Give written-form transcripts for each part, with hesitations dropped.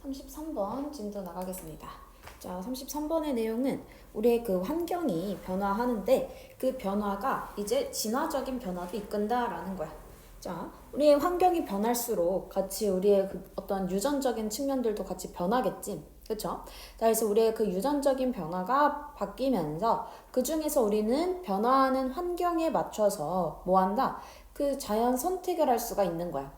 33번 진도 나가겠습니다. 자, 33번의 내용은 우리의 그 환경이 변화하는데 그 변화가 이제 진화적인 변화도 이끈다라는 거야. 자, 우리의 환경이 변할수록 같이 우리의 그 어떤 유전적인 측면들도 같이 변하겠지. 그쵸? 자, 그래서 우리의 그 유전적인 변화가 바뀌면서 그 중에서 우리는 변화하는 환경에 맞춰서 뭐 한다? 그 자연 선택을 할 수가 있는 거야.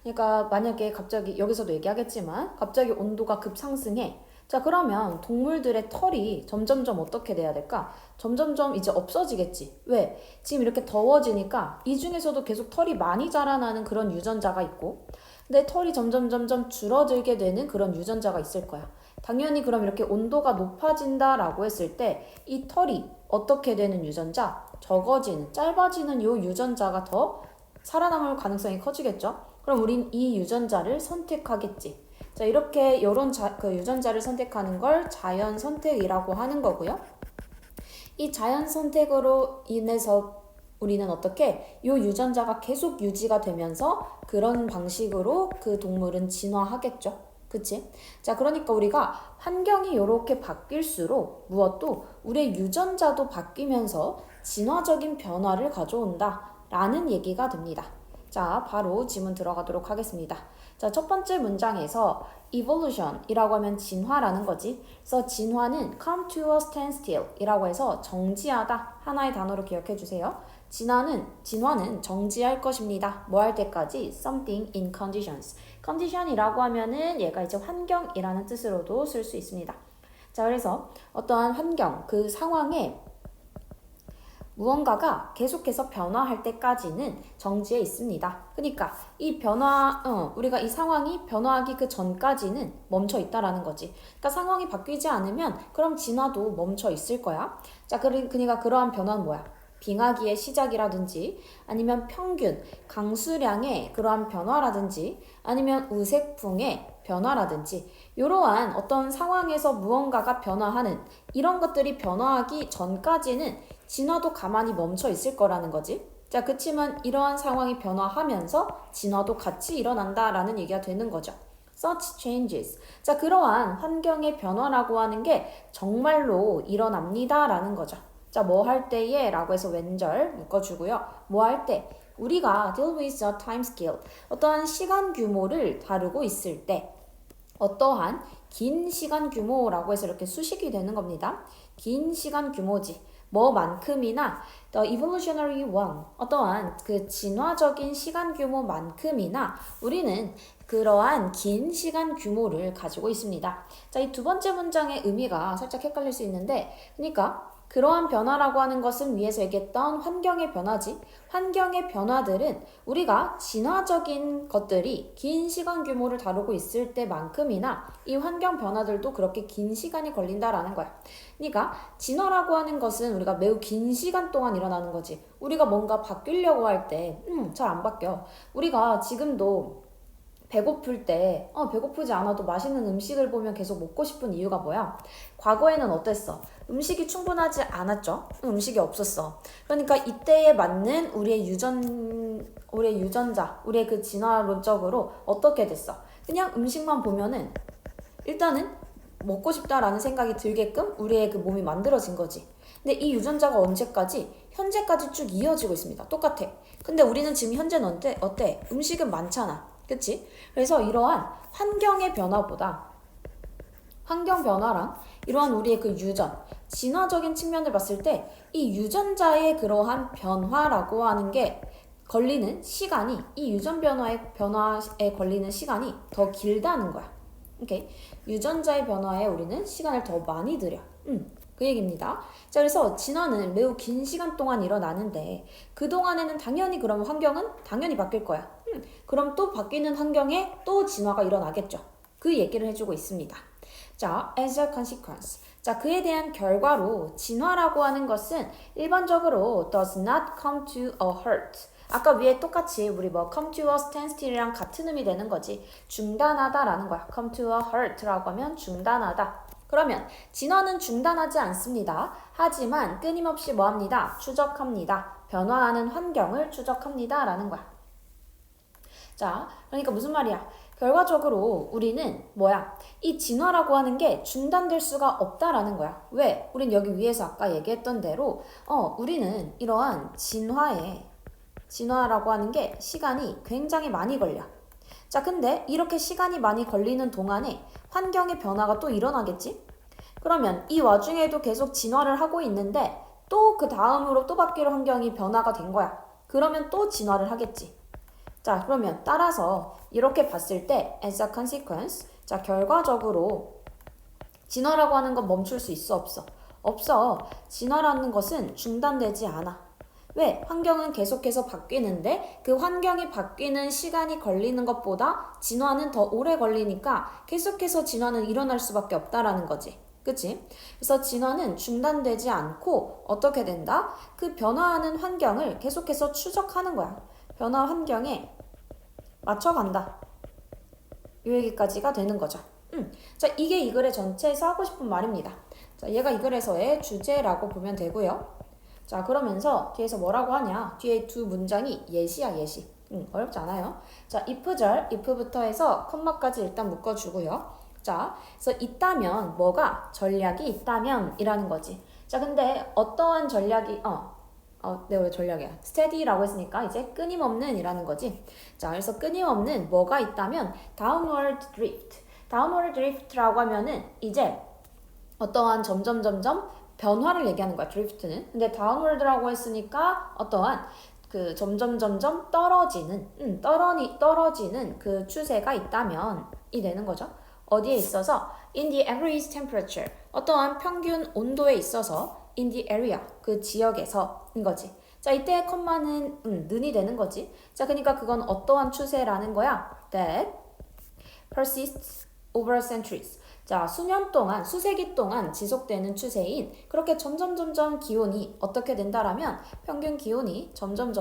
그러니까 만약에 갑자기 여기서도 얘기하겠지만 갑자기 온도가 급상승해. 자, 그러면 동물들의 털이 점점점 어떻게 돼야 될까? 점점점 이제 없어지겠지. 왜? 지금 이렇게 더워지니까 이 중에서도 계속 털이 많이 자라나는 그런 유전자가 있고 근데 털이 점점점점 줄어들게 되는 그런 유전자가 있을 거야. 당연히 그럼 이렇게 온도가 높아진다라고 했을 때 이 털이 어떻게 되는 유전자? 적어지는, 짧아지는 요 유전자가 더 살아남을 가능성이 커지겠죠? 그럼 우린 이 유전자를 선택하겠지. 자, 이렇게 그 유전자를 선택하는 걸 자연 선택이라고 하는 거고요. 이 자연 선택으로 인해서 우리는 어떻게 이 유전자가 계속 유지가 되면서 그런 방식으로 그 동물은 진화하겠죠. 그치? 자, 그러니까 우리가 환경이 이렇게 바뀔수록 무엇도 우리의 유전자도 바뀌면서 진화적인 변화를 가져온다 라는 얘기가 됩니다. 자, 바로 지문 들어가도록 하겠습니다. 자, 첫 번째 문장에서 evolution이라고 하면 진화라는 거지. 그래서 진화는 come to a standstill 이라고 해서 정지하다 하나의 단어로 기억해 주세요. 진화는 정지할 것입니다. 뭐 할 때까지? something in conditions. condition이라고 하면은 얘가 이제 환경이라는 뜻으로도 쓸 수 있습니다. 자, 그래서 어떠한 환경, 그 상황에 무언가가 계속해서 변화할 때까지는 정지해 있습니다. 그러니까 이 우리가 이 상황이 변화하기 그 전까지는 멈춰 있다라는 거지. 그러니까 상황이 바뀌지 않으면 그럼 진화도 멈춰 있을 거야. 자, 그러니까 그러한 변화는 뭐야? 빙하기의 시작이라든지 아니면 평균, 강수량의 그러한 변화라든지 아니면 우색풍의 변화라든지 이러한 어떤 상황에서 무언가가 변화하는 이런 것들이 변화하기 전까지는 진화도 가만히 멈춰 있을 거라는 거지. 자, 그치만 이러한 상황이 변화하면서 진화도 같이 일어난다라는 얘기가 되는 거죠. Such changes. 자, 그러한 환경의 변화라고 하는 게 정말로 일어납니다라는 거죠. 자, 뭐 할 때에 라고 해서 왼절 묶어주고요. 뭐 할 때? 우리가 deal with a time scale. 어떠한 시간 규모를 다루고 있을 때 어떠한 긴 시간 규모라고 해서 이렇게 수식이 되는 겁니다. 긴 시간 규모지. 뭐만큼이나 the evolutionary one 어떠한 그 진화적인 시간 규모만큼이나 우리는 그러한 긴 시간 규모를 가지고 있습니다. 자, 이 두 번째 문장의 의미가 살짝 헷갈릴 수 있는데 그러니까 그러한 변화라고 하는 것은 위에서 얘기했던 환경의 변화지. 환경의 변화들은 우리가 진화적인 것들이 긴 시간 규모를 다루고 있을 때만큼이나 이 환경 변화들도 그렇게 긴 시간이 걸린다라는 거야. 그러니까 진화라고 하는 것은 우리가 매우 긴 시간 동안 일어나는 거지. 우리가 뭔가 바뀌려고 할 때 잘 안 바뀌어. 우리가 지금도 배고플 때 배고프지 않아도 맛있는 음식을 보면 계속 먹고 싶은 이유가 뭐야? 과거에는 어땠어? 음식이 충분하지 않았죠? 음식이 없었어. 그러니까 이때에 맞는 우리의 유전자, 우리의 그 진화론적으로 어떻게 됐어? 그냥 음식만 보면은 일단은 먹고 싶다라는 생각이 들게끔 우리의 그 몸이 만들어진 거지. 근데 이 유전자가 언제까지? 현재까지 쭉 이어지고 있습니다. 똑같아. 근데 우리는 지금 현재는 어때? 음식은 많잖아. 그치? 그래서 이러한 환경 변화랑 이러한 우리의 그 진화적인 측면을 봤을 때 이 유전자의 그러한 변화라고 하는 게 걸리는 시간이 이 변화에 걸리는 시간이 더 길다는 거야. 오케이? 유전자의 변화에 우리는 시간을 더 많이 들여. 그 얘기입니다. 자, 그래서 진화는 매우 긴 시간 동안 일어나는데 그동안에는 당연히 그럼 환경은 당연히 바뀔 거야. 그럼 또 바뀌는 환경에 또 진화가 일어나겠죠. 그 얘기를 해주고 있습니다. 자, as a consequence. 자, 그에 대한 결과로 진화라고 하는 것은 일반적으로 does not come to a halt. 아까 위에 똑같이 우리 come to a standstill이랑 같은 의미 되는 거지. 중단하다라는 거야. come to a halt라고 하면 중단하다. 그러면 진화는 중단하지 않습니다. 하지만 끊임없이 뭐합니다? 추적합니다. 변화하는 환경을 추적합니다. 라는 거야. 자, 그러니까 무슨 말이야? 결과적으로 우리는 뭐야? 이 진화라고 하는 게 중단될 수가 없다라는 거야. 왜? 우린 여기 위에서 아까 얘기했던 대로 우리는 이러한 진화라고 하는 게 시간이 굉장히 많이 걸려. 자, 근데 이렇게 시간이 많이 걸리는 동안에 환경의 변화가 또 일어나겠지? 그러면 이 와중에도 계속 진화를 하고 있는데 또 그 다음으로 또 바뀔 환경이 변화가 된 거야. 그러면 또 진화를 하겠지. 자, 그러면 따라서 이렇게 봤을 때 as a consequence, 자, 결과적으로 진화라고 하는 건 멈출 수 있어, 없어? 없어. 진화라는 것은 중단되지 않아. 왜? 환경은 계속해서 바뀌는데 그 환경이 바뀌는 시간이 걸리는 것보다 진화는 더 오래 걸리니까 계속해서 진화는 일어날 수밖에 없다라는 거지. 그치? 그래서 진화는 중단되지 않고 어떻게 된다? 그 변화하는 환경을 계속해서 추적하는 거야. 변화 환경에 맞춰간다. 이 얘기까지가 되는 거죠. 자, 이게 이 글의 전체에서 하고 싶은 말입니다. 자, 얘가 이 글에서의 주제라고 보면 되고요. 자, 그러면서 뒤에서 뭐라고 하냐? 뒤에 두 문장이 예시야, 예시. 어렵지 않아요. 자, if절, if부터 해서 컴마까지 일단 묶어주고요. 자, 그래서 있다면, 뭐가? 전략이 있다면 이라는 거지. 자, 근데 어떠한 전략이, 내가 왜 전략이야? steady라고 했으니까 이제 끊임없는 이라는 거지. 자, 그래서 끊임없는 뭐가 있다면 downward drift. downward drift라고 하면은 이제 어떠한 점점 변화를 얘기하는 거야, drift는. 근데 downward라고 했으니까 어떠한 그 점점 떨어지는 그 추세가 있다면 이 되는 거죠. 어디에 있어서 in the average temperature, 어떠한 평균 온도에 있어서 in the area, 그 지역에서인 거지. 자, 이때 컴마는 는이 되는 거지. 자, 그러니까 그건 어떠한 추세라는 거야? that persists over centuries. 자, 수세기 동안 지속되는 추세인 그렇게 점점 기온이 어떻게 된다라면 평균 기온이 점점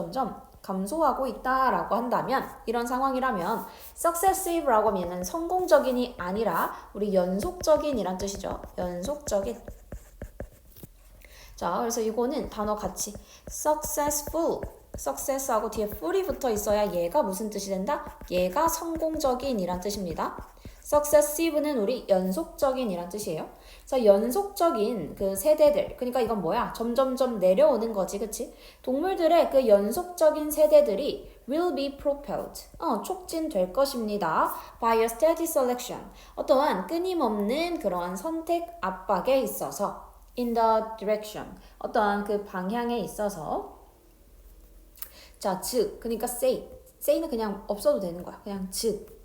감소하고 있다라고 한다면 이런 상황이라면 successive라고 하면은 성공적인이 아니라 우리 연속적인이란 뜻이죠. 연속적인. 자, 그래서 이거는 단어 같이 success하고 뒤에 fully 붙어 있어야 얘가 무슨 뜻이 된다? 얘가 성공적인이란 뜻입니다. successive는 우리 연속적인이란 뜻이에요. 그래서 연속적인 그 세대들, 그러니까 이건 뭐야? 점점 내려오는 거지, 그치? 동물들의 그 연속적인 세대들이 will be propelled, 촉진될 것입니다. by a steady selection, 어떠한 끊임없는 그러한 선택 압박에 있어서 in the direction, 어떠한 그 방향에 있어서. 자, 즉, 그러니까 say는 그냥 없어도 되는 거야. 그냥 즉.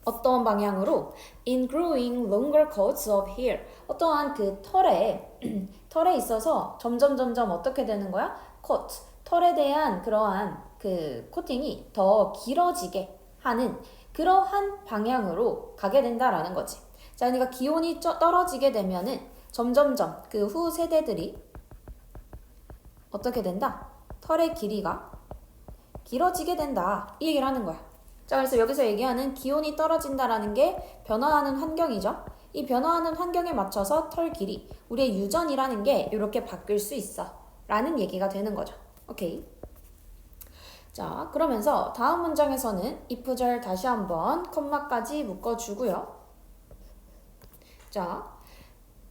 어떤 방향으로 in growing longer coats of hair, 어떠한 그 털에 있어서 점점 어떻게 되는 거야? coat, 털에 대한 그러한 그 코팅이 더 길어지게 하는 그러한 방향으로 가게 된다라는 거지. 자, 그러니까 기온이 떨어지게 되면은 점점 그 후 세대들이 어떻게 된다? 털의 길이가 길어지게 된다. 이 얘기를 하는 거야. 자, 그래서 여기서 얘기하는 기온이 떨어진다라는 게 변화하는 환경이죠. 이 변화하는 환경에 맞춰서 털 길이, 우리의 유전이라는 게 이렇게 바뀔 수 있어 라는 얘기가 되는 거죠. 오케이. 자, 그러면서 다음 문장에서는 if절 다시 한번 컴마까지 묶어주고요. 자,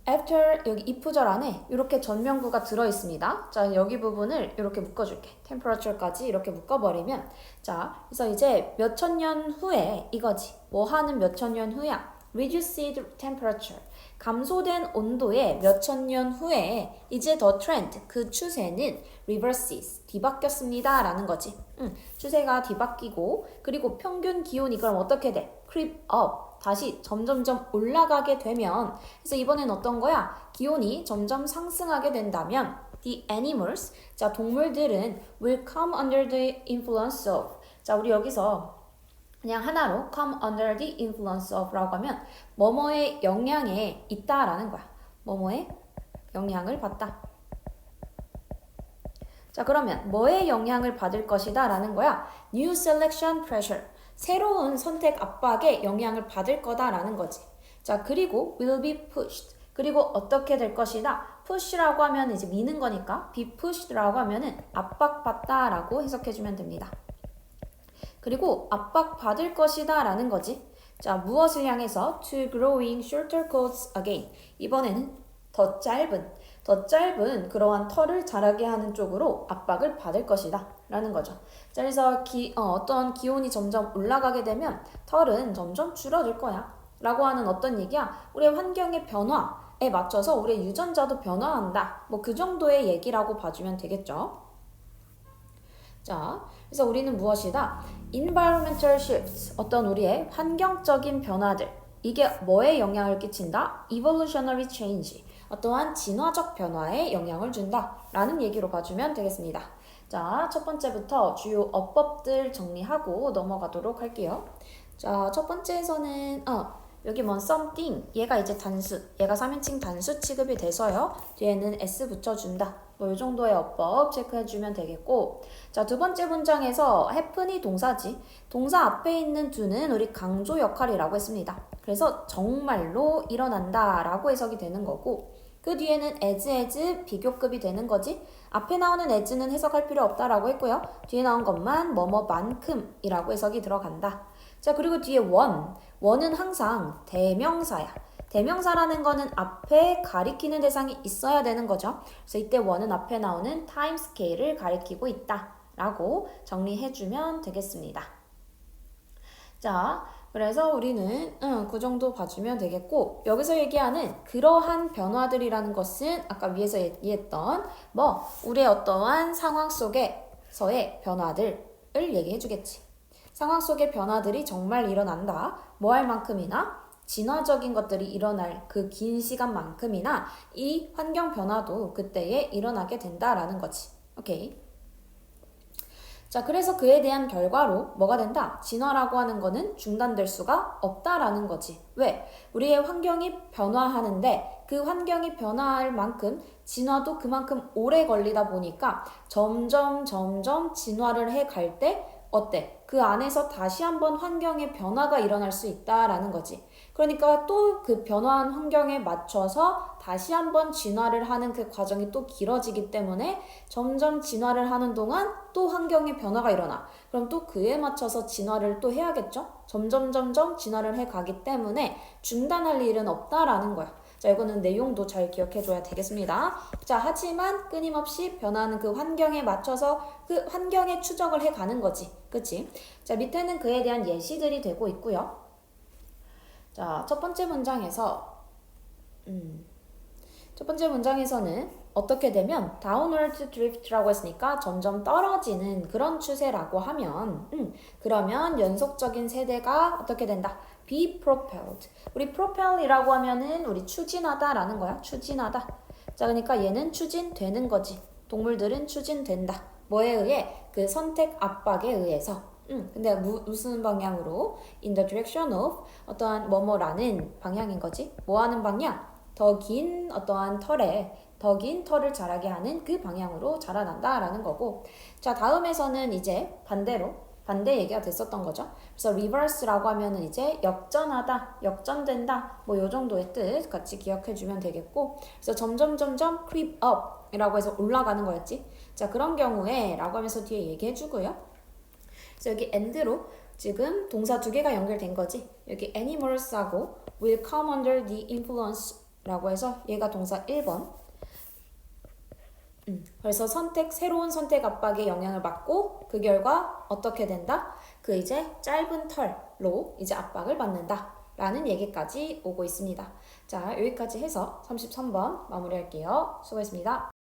after 여기 if절 안에 이렇게 전명구가 들어있습니다. 자, 여기 부분을 이렇게 묶어줄게. temperature까지 이렇게 묶어버리면, 자, 그래서 이제 몇천 년 후에 이거지. 뭐 하는 몇천 년 후야? reduced temperature, 감소된 온도의 몇천 년 후에 이제 the trend, 그 추세는 reverses, 뒤바뀌었습니다 라는 거지. 추세가 뒤바뀌고, 그리고 평균 기온이 그럼 어떻게 돼? creep up, 다시 점점 올라가게 되면, 그래서 이번엔 어떤 거야? 기온이 점점 상승하게 된다면 the animals, 자, 동물들은 will come under the influence of, 자, 우리 여기서 그냥 하나로 come under the influence of라고 하면 뭐뭐의 영향에 있다라는 거야. 뭐뭐의 영향을 받다. 자, 그러면 뭐의 영향을 받을 것이다 라는 거야? new selection pressure, 새로운 선택 압박에 영향을 받을 거다라는 거지. 자, 그리고 will be pushed, 그리고 어떻게 될 것이다? push라고 하면 이제 미는 거니까 be pushed라고 하면은 압박받다라고 해석해주면 됩니다. 그리고 압박받을 것이다 라는 거지. 자, 무엇을 향해서? To growing shorter coats again. 이번에는 더 짧은 그러한 털을 자라게 하는 쪽으로 압박을 받을 것이다 라는 거죠. 자, 그래서 어떤 기온이 점점 올라가게 되면 털은 점점 줄어들 거야 라고 하는 어떤 얘기야? 우리의 환경의 변화에 맞춰서 우리의 유전자도 변화한다. 뭐 그 정도의 얘기라고 봐주면 되겠죠. 자, 그래서 우리는 무엇이다? Environmental shifts, 어떤 우리의 환경적인 변화들. 이게 뭐에 영향을 끼친다? Evolutionary change, 어떠한 진화적 변화에 영향을 준다 라는 얘기로 봐주면 되겠습니다. 자, 첫 번째부터 주요 어법들 정리하고 넘어가도록 할게요. 자, 첫 번째에서는 여기 something, 얘가 이제 단수, 얘가 3인칭 단수 취급이 돼서요. 뒤에는 s 붙여준다. 뭐 이 정도의 어법 체크해주면 되겠고, 자, 두 번째 문장에서 happen이 동사지. 동사 앞에 있는 do는 우리 강조 역할이라고 했습니다. 그래서 정말로 일어난다 라고 해석이 되는 거고, 그 뒤에는 as 비교급이 되는 거지. 앞에 나오는 as는 해석할 필요 없다라고 했고요. 뒤에 나온 것만 뭐뭐만큼이라고 해석이 들어간다. 자, 그리고 뒤에 원은 항상 대명사야. 대명사라는 거는 앞에 가리키는 대상이 있어야 되는 거죠. 그래서 이때 원은 앞에 나오는 time scale을 가리키고 있다 라고 정리해주면 되겠습니다. 자, 그래서 우리는 그 정도 봐주면 되겠고, 여기서 얘기하는 그러한 변화들이라는 것은 아까 위에서 얘기했던 우리의 어떠한 상황 속에서의 변화들을 얘기해주겠지. 상황 속의 변화들이 정말 일어난다. 뭐 할 만큼이나 진화적인 것들이 일어날 그 긴 시간만큼이나 이 환경 변화도 그때에 일어나게 된다라는 거지. 오케이. 자, 그래서 그에 대한 결과로 뭐가 된다? 진화라고 하는 거는 중단될 수가 없다라는 거지. 왜? 우리의 환경이 변화하는데 그 환경이 변화할 만큼 진화도 그만큼 오래 걸리다 보니까 점점 진화를 해갈 때 어때? 그 안에서 다시 한번 환경의 변화가 일어날 수 있다라는 거지. 그러니까 또 그 변화한 환경에 맞춰서 다시 한번 진화를 하는 그 과정이 또 길어지기 때문에 점점 진화를 하는 동안 또 환경의 변화가 일어나. 그럼 또 그에 맞춰서 진화를 또 해야겠죠? 점점 진화를 해가기 때문에 중단할 일은 없다라는 거야. 자, 이거는 내용도 잘 기억해줘야 되겠습니다. 자, 하지만 끊임없이 변하는 그 환경에 맞춰서 그 환경에 추적을 해가는 거지. 그치? 자, 밑에는 그에 대한 예시들이 되고 있고요. 자, 첫 번째 문장에서는 어떻게 되면 downward drift라고 했으니까 점점 떨어지는 그런 추세라고 하면 그러면 연속적인 세대가 어떻게 된다? be propelled. 우리 propel이라고 하면은 우리 추진하다라는 거야. 추진하다. 자, 그러니까 얘는 추진되는 거지. 동물들은 추진된다. 뭐에 의해? 그 선택 압박에 의해서. 근데 무슨 방향으로? In the direction of 어떠한 뭐뭐라는 방향인 거지. 뭐 하는 방향? 더 긴 어떠한 더 긴 털을 자라게 하는 그 방향으로 자라난다라는 거고. 자, 다음에서는 이제 반대 얘기가 됐었던 거죠. 그래서 reverse라고 하면은 이제 역전하다, 역전된다, 뭐 요 정도의 뜻 같이 기억해주면 되겠고. 그래서 점점 creep up 이라고 해서 올라가는 거였지. 자, 그런 경우에 라고 하면서 뒤에 얘기해주고요. 그래서 여기 and로 지금 동사 두 개가 연결된 거지. 여기 animals하고 will come under the influence 라고 해서 얘가 동사 1번. 그래서 새로운 선택 압박에 영향을 받고 그 결과 어떻게 된다? 그 이제 짧은 털로 이제 압박을 받는다 라는 얘기까지 오고 있습니다. 자, 여기까지 해서 33번 마무리할게요. 수고했습니다.